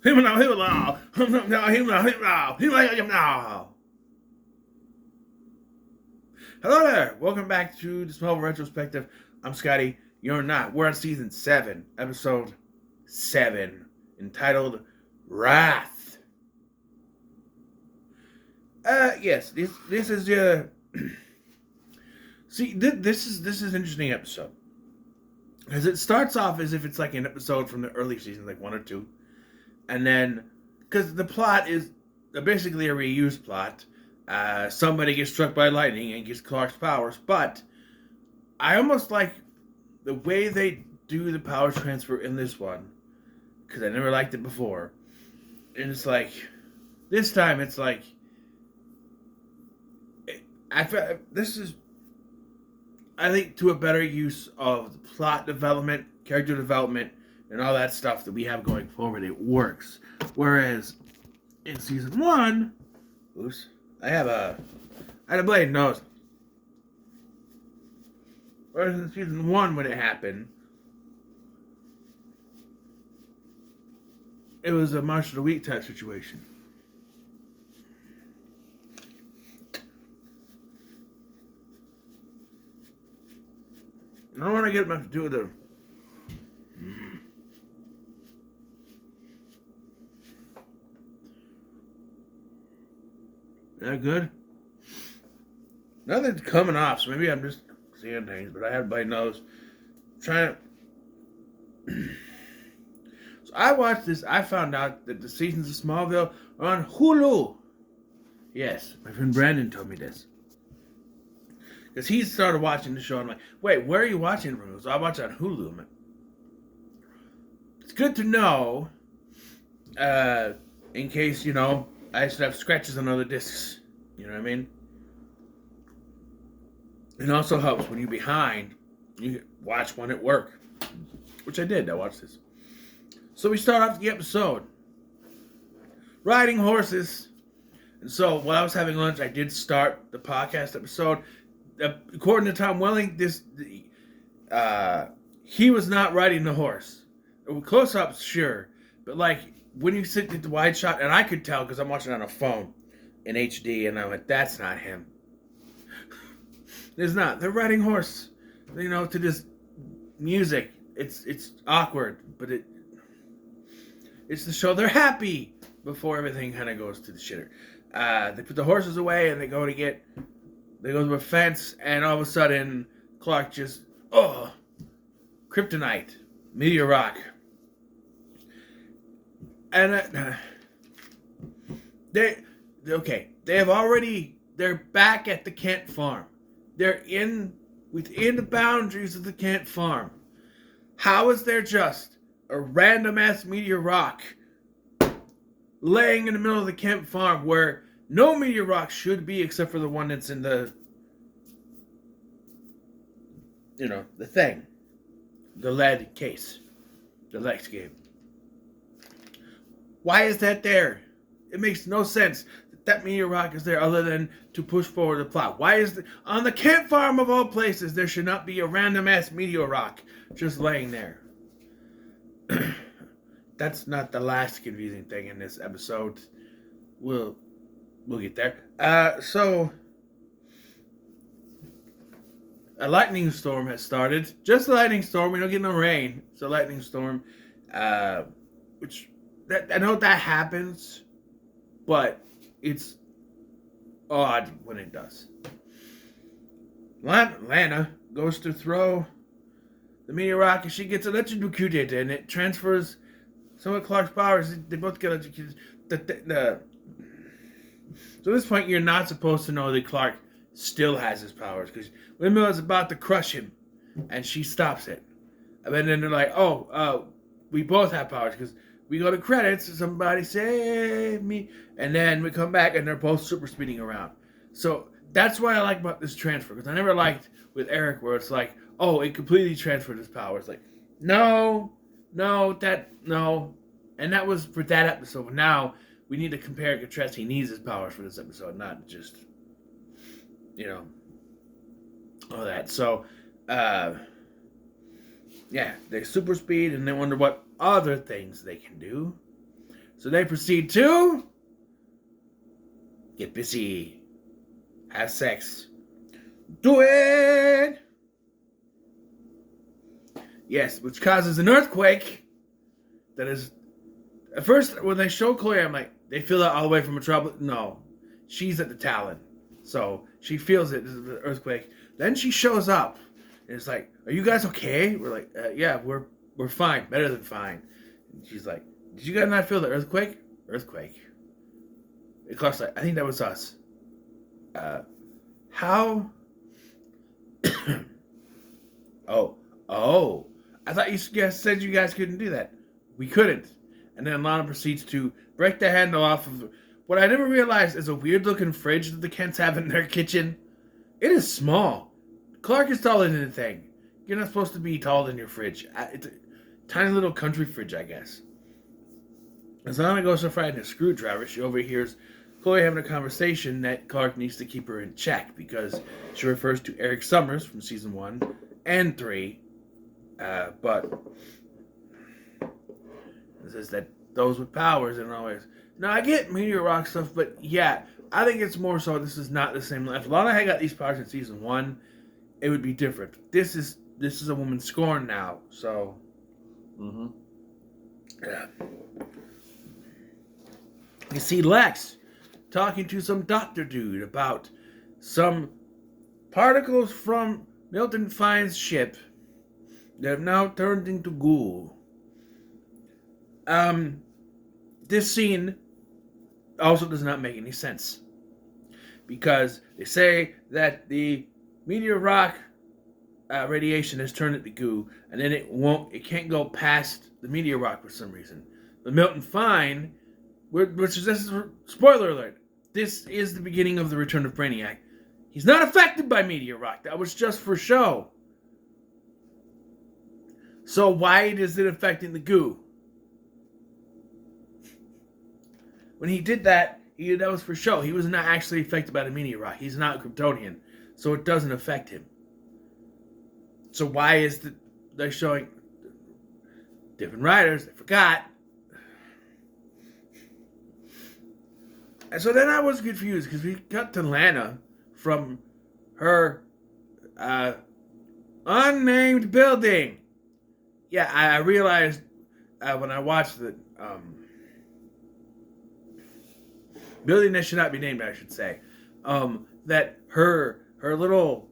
Him now, him now, him now, him now, him now, him now. Hello there. Welcome back to the Smallville Retrospective. I'm Scotty. You're not. We're on season 7, episode 7, entitled Wrath. Yes, this is see, this is an interesting episode. Because it starts off as if it's like an episode from the early season, like 1 or 2. And then, because the plot is basically a reused plot. Somebody gets struck by lightning and gets Clark's powers. But I almost like the way they do the power transfer in this one. Because I never liked it before. And it's like, this time it's like, this is, I think, to a better use of the plot development, character development, and all that stuff that we have going forward. It works. Whereas in season 1, oops, I had a blade nose. Whereas in season 1, when it happened, it was a March of the Week type situation. I don't want to get much to do with it. Is that good? Nothing's coming off, so maybe I'm just seeing things, but I have my nose. Trying to. So I watched this. I found out that the seasons of Smallville are on Hulu. Yes, my friend Brandon told me this. Because he started watching the show, and I'm like, wait, where are you watching it from? So I watch it on Hulu. Man. It's good to know, in case, I should have scratches on other discs. You know what I mean? It also helps when you're behind, you watch one at work. Which I did. I watched this. So we start off the episode. Riding horses. And so while I was having lunch, I did start the podcast episode. According to Tom Welling, he was not riding the horse. Close-ups, sure. But like, when you sit at the wide shot, and I could tell because I'm watching on a phone in HD, and I'm like, that's not him. There's not. They're riding horse, to this music. It's awkward, but it's the show. They're happy before everything kind of goes to the shitter. They put the horses away, and they go to a fence, and all of a sudden, Clark just, kryptonite, meteor rock. And they're back at the Kent farm. They're within the boundaries of the Kent farm. How is there just a random ass meteor rock laying in the middle of the Kent farm where no meteor rock should be except for the one that's in the thing, the lead case, the Lex game? Why is that there? It makes no sense that meteor rock is there other than to push forward the plot. Why is on the Kent farm of all places there should not be a random ass meteor rock just laying there? That's not the last confusing thing in this episode. We'll get there. So a lightning storm has started. Just a lightning storm. We don't get no rain. It's a lightning storm, which I know that happens, but it's odd when it does. Lana goes to throw the meteor rock, and she gets electrocuted, and it transfers some of Clark's powers. They both get electrocuted. So at this point, you're not supposed to know that Clark still has his powers, because Windmill is about to crush him, and she stops it. And then they're like, we both have powers, because we go to credits, somebody save me, and then we come back, and they're both super speeding around. So that's what I like about this transfer, because I never liked with Eric where it's like, it completely transferred his powers. Like, no. And that was for that episode. But now we need to compare and contrast. He needs his powers for this episode, not just, all that. So, they super speed, and they wonder what other things they can do. So they proceed to get busy, have sex, do it. Yes, which causes an earthquake. That is, at first when they show Chloe, I'm like, they feel that all the way from Metropolis. No, she's at the Talon, so she feels it. This is an earthquake. Then she shows up, and it's like, "Are you guys okay?" We're like, "Yeah, we're fine, better than fine." And she's like, "Did you guys not feel the earthquake?" Earthquake. And Clark's like, "I think that was us." How? oh! I thought you guys said you guys couldn't do that. We couldn't. And then Lana proceeds to break the handle off of what I never realized is a weird looking fridge that the Kents have in their kitchen. It is small. Clark is taller than the thing. You're not supposed to be taller than your fridge. It's a tiny little country fridge, I guess. As Lana goes to find a screwdriver, she overhears Chloe having a conversation that Clark needs to keep her in check because she refers to Eric Summers from season 1 and 3. But it says that those with powers and always. Now I get Meteor Rock stuff, but yeah, I think it's more so this is not the same. If Lana had got these powers in season 1, it would be different. This is a woman scorned now, so. Yeah. You see Lex talking to some doctor dude about some particles from Milton Fine's ship that have now turned into goo. This scene also does not make any sense because they say that the meteor rock radiation has turned it to goo, and then it can't go past the meteor rock for some reason. But Milton Fine, which is, this is spoiler alert, this is the beginning of the return of Brainiac. He's not affected by meteor rock. That was just for show. So why is it affecting the goo? When he did that, that was for show. He was not actually affected by the meteor rock. He's not a Kryptonian, so it doesn't affect him. So why is they're showing different writers? They forgot. And so then I was confused because we got to Lana from her unnamed building. Yeah, I realized when I watched the building that should not be named, I should say, that her little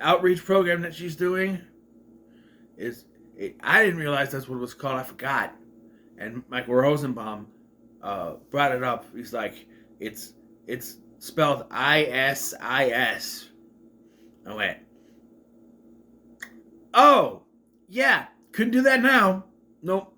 outreach program that she's doing I didn't realize that's what it was called. I forgot. And Michael Rosenbaum brought it up. He's like, it's spelled ISIS. I went, oh, yeah, couldn't do that now. Nope.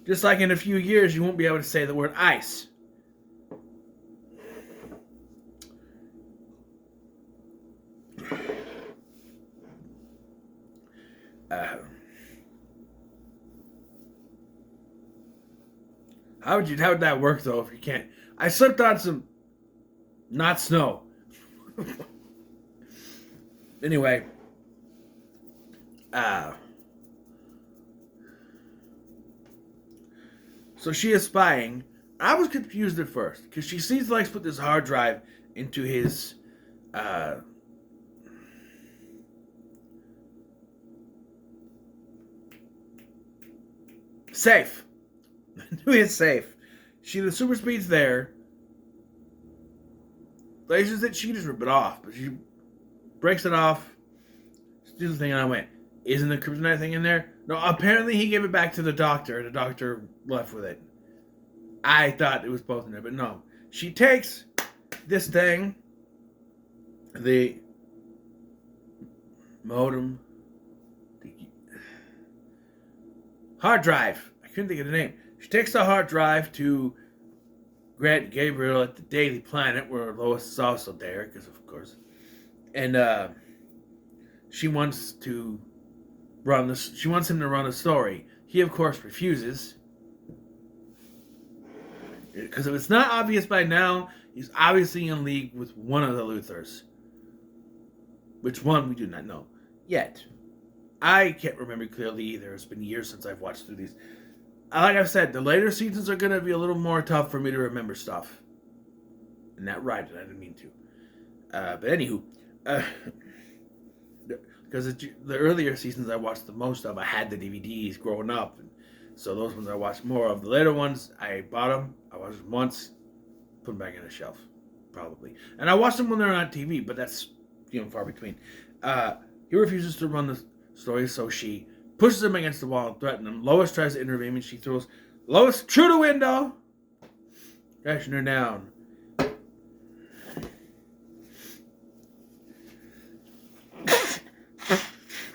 Just like in a few years, you won't be able to say the word ice. How would that work though if you can't? I slipped on some not snow. Anyway, so she is spying. I was confused at first because she sees Lex put this hard drive into his safe. Into his safe. The super speed's there. Lasers that she just rip it off, but she breaks it off. Steals the thing, and I went, isn't the kryptonite thing in there? No, apparently he gave it back to the doctor, and the doctor left with it. I thought it was both in there, but no. She takes this thing, the modem, the hard drive. I couldn't think of the name. She takes the hard drive to Grant Gabriel at the Daily Planet, where Lois is also there, because of course. And she wants to run this. She wants him to run a story. He, of course, refuses. Because if it's not obvious by now, he's obviously in league with one of the Luthors. Which one, we do not know yet. I can't remember clearly either. It's been years since I've watched through these. Like I've said, the later seasons are going to be a little more tough for me to remember stuff. And that rhymed, I didn't mean to. But anywho, because the earlier seasons I watched the most of, I had the DVDs growing up. And so those ones I watched more of. The later ones, I bought them. I watched them once, put them back on the shelf, probably. And I watched them when they're on TV, but that's far between. He refuses to run the story, so she pushes him against the wall and threatens him. Lois tries to intervene, and she throws Lois through the window, crashing her down.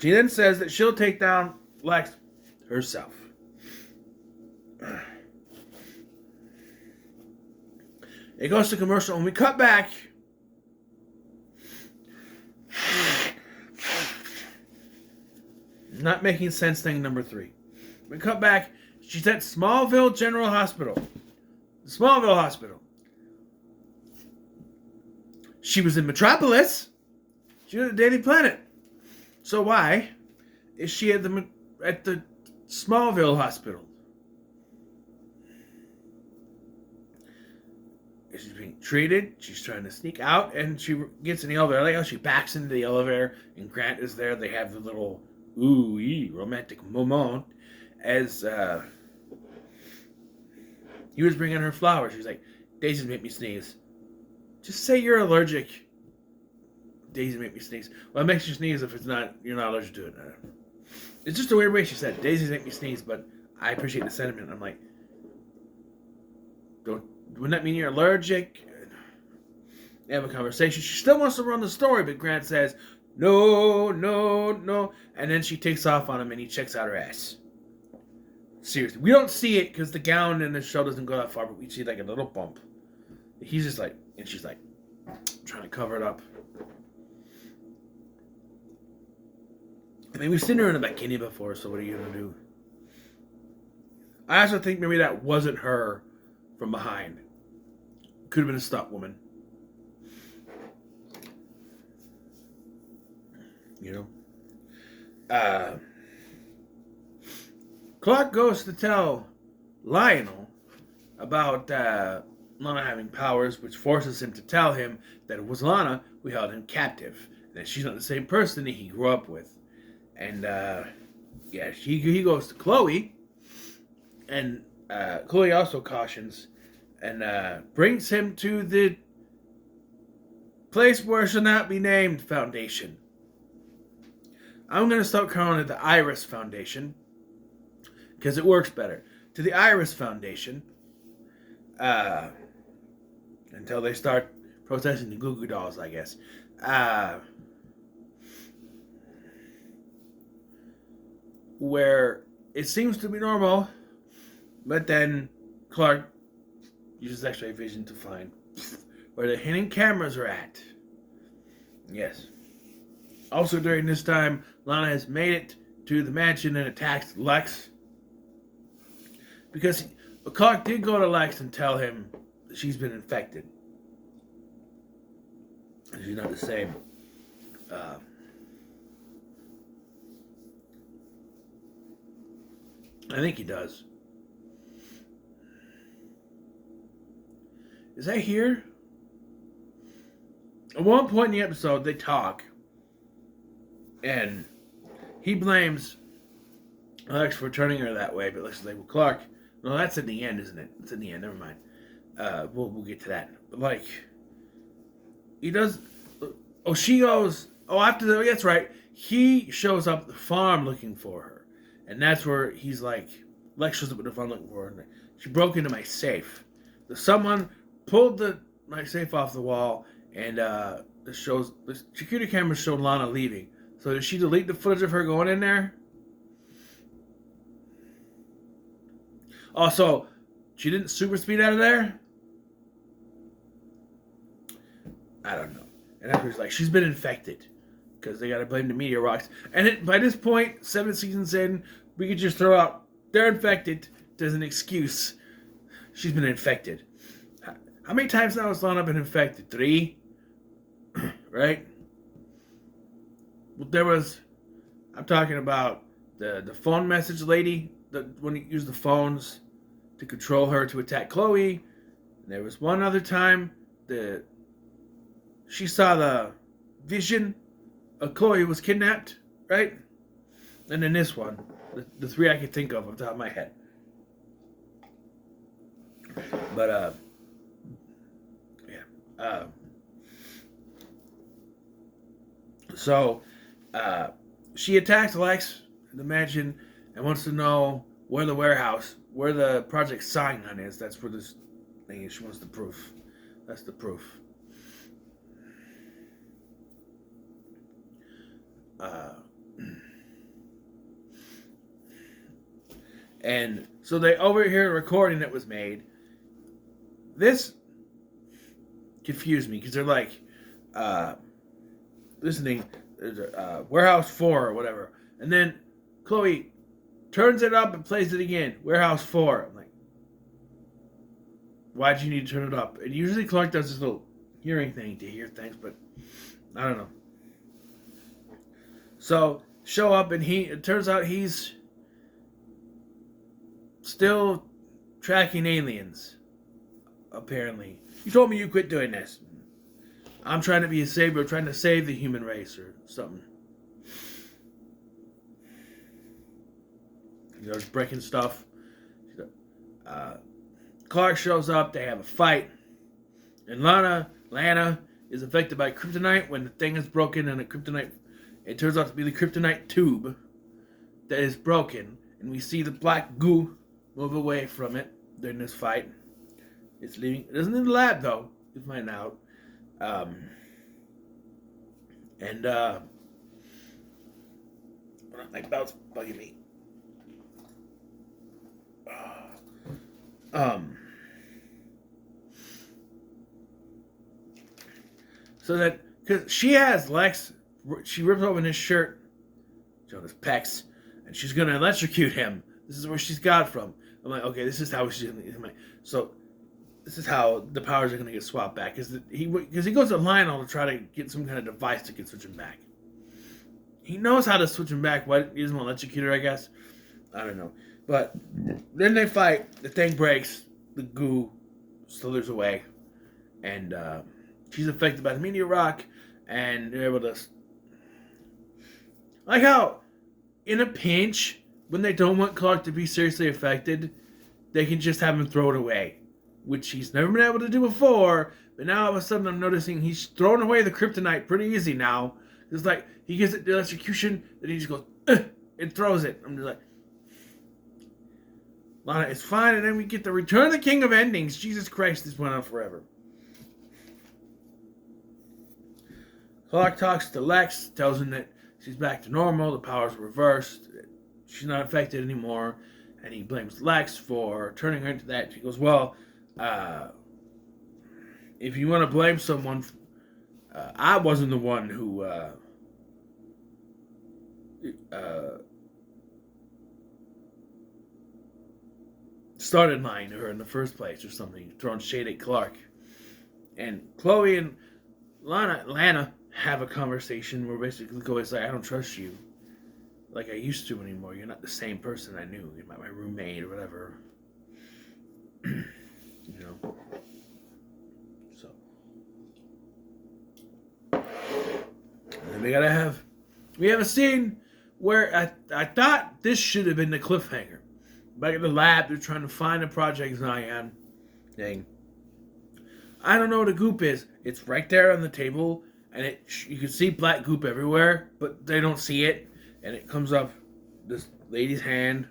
She then says that she'll take down Lex herself. It goes to commercial, and we cut back. Not making sense thing number 3. We cut back. She's at Smallville General Hospital. Smallville Hospital. She was in Metropolis. She was at Daily Planet. So why is she at the Smallville Hospital? She's being treated. She's trying to sneak out, and she gets in the elevator. I like how she backs into the elevator, and Grant is there. They have the little romantic moment as he was bringing her flowers. She's like, "Daisies make me sneeze." Just say you're allergic. Daisies make me sneeze. Well, it makes you sneeze if you're not allergic to it. It's just a weird way she said, "Daisies make me sneeze," but I appreciate the sentiment. I'm like, wouldn't that mean you're allergic? They have a conversation. She still wants to run the story, but Grant says, no, and then she takes off on him and he checks out her ass. Seriously. We don't see it because the gown in the show doesn't go that far, but we see like a little bump. He's just like, and she's like, trying to cover it up. I mean, we've seen her in a bikini before, so what are you going to do? I also think maybe that wasn't her from behind. Could have been a stunt woman. Clark goes to tell Lionel about Lana having powers, which forces him to tell him that it was Lana who held him captive, and that she's not the same person that he grew up with. And he goes to Chloe, and Chloe also cautions and brings him to the place where shall not be named foundation. I'm going to start calling it the Iris Foundation because it works better. To the Iris Foundation until they start protesting the Goo Goo Dolls, I guess. Where it seems to be normal, but then Clark uses X-ray vision to find where the hidden cameras are at. Yes. Also during this time, Lana has made it to the mansion and attacks Lex. Because Clark did go to Lex and tell him that she's been infected. And she's not the same. I think he does. Is that here? At one point in the episode, they talk. And he blames Lex for turning her that way. But Lex is like, well, Clark, no, that's in the end, isn't it? It's in the end. Never mind. We'll get to that. But, like, he does... Oh, she goes... Oh, after the... That's right. He shows up at the farm looking for her. And that's where he's like... Lex shows up at the farm looking for her. She broke into my safe. Someone pulled my safe off the wall, and the security camera showed Lana leaving. So did she delete the footage of her going in there? Also, she didn't super speed out of there? I don't know. And afterwards, like, she's been infected. Because they gotta blame the meteor rocks. And by this point, 7 seasons in, we could just throw out, they're infected as an excuse. She's been infected. How many times now has Lana been infected? 3? Right? Well, there was I'm talking about the phone message lady, when you use the phones to control her to attack Chloe. And there was one other time that she saw the vision of Chloe was kidnapped, right? And then this one, the three I could think of off the top of my head. But yeah. So she attacks Lex in the mansion and wants to know where the project sign on is. That's where this thing is. She wants the proof. That's the proof. And so they overhear a recording that was made. This confused me because they're like listening, Warehouse 4 or whatever. And then Chloe turns it up and plays it again, Warehouse 4. I'm like, why'd you need to turn it up? And usually Clark does this little hearing thing to hear things, but I don't know. So show up and it turns out he's still tracking aliens, apparently. You told me you quit doing this. I'm trying to be a savior, trying to save the human race or something. Just breaking stuff. Clark shows up, they have a fight. And Lana is affected by kryptonite when the thing is broken and it turns out to be the kryptonite tube that is broken. And we see the black goo move away from it during this fight. It's leaving. It isn't in the lab though. You find out. My belt's bugging me. So that because she has Lex, she rips open his shirt, showing his pecs, and she's gonna electrocute him. This is where she's got from. I'm like, okay, this is how she's gonna. So this is how the powers are gonna get swapped back. Because he goes to Lionel to try to get some kind of device to get switch him back. He knows how to switch him back. Why he doesn't want to electrocute her? I guess. I don't know. But then they fight. The thing breaks. The goo slithers away, and she's affected by the meteor rock, and they're able to. Like how, in a pinch, when they don't want Clark to be seriously affected, they can just have him throw it away, which he's never been able to do before. But now all of a sudden, I'm noticing he's throwing away the kryptonite pretty easy now. It's like he gets the electrocution, then he just goes and throws it. I'm just like. Lana, it's fine, and then we get the Return of the King of Endings. Jesus Christ, this went on forever. Clark talks to Lex, tells him that she's back to normal, the powers are reversed, she's not affected anymore, and he blames Lex for turning her into that. She goes, well, if you want to blame someone, I wasn't the one who started lying to her in the first place or something, throwing shade at Clark. And Chloe and Lana have a conversation where basically Chloe's like, I don't trust you like I used to anymore. You're not the same person I knew. You're my roommate or whatever. You know? So. And then we have a scene where I thought this should have been the cliffhanger. Back at the lab, they're trying to find a Project Zion thing. I don't know what a goop is. It's right there on the table, and you can see black goop everywhere, but they don't see it, and it comes up this lady's hand.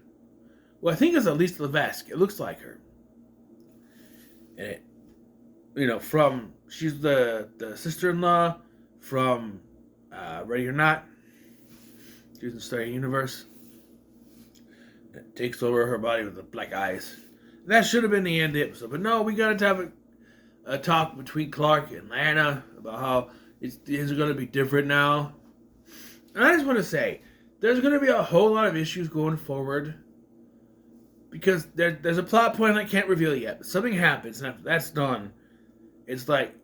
Well, I think it's Elise Levesque. It looks like her. And it, she's the sister-in-law from Ready or Not. She's in the Star Universe. It takes over her body with the black eyes. That should have been the end of the episode. But no, we got to have a talk between Clark and Lana about how things are going to be different now. And I just want to say, there's going to be a whole lot of issues going forward. Because there's a plot point I can't reveal yet. But something happens, and after that's done, it's like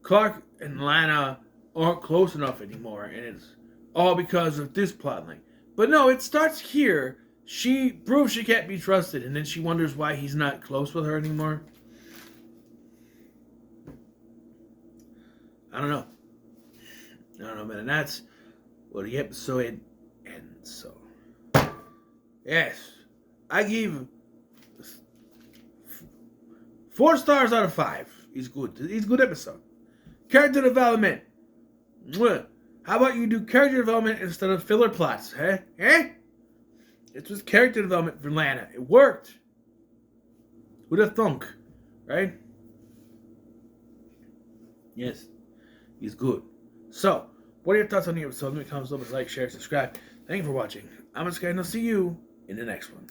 Clark and Lana aren't close enough anymore. And it's all because of this plot line. But no, it starts here. She proves she can't be trusted, and then she wonders why he's not close with her anymore. I don't know. Man. And that's what the episode ends. So, yes, I give 4 stars out of 5. He's good. He's a good episode. Character development. Mwah. How about you do character development instead of filler plots? It was character development for Lana. It worked. Who'd have thunk? Right? Yes. He's good. So, what are your thoughts on the episode? Leave me comments below, like, share, subscribe. Thank you for watching. I'm Sky, and I'll see you in the next one.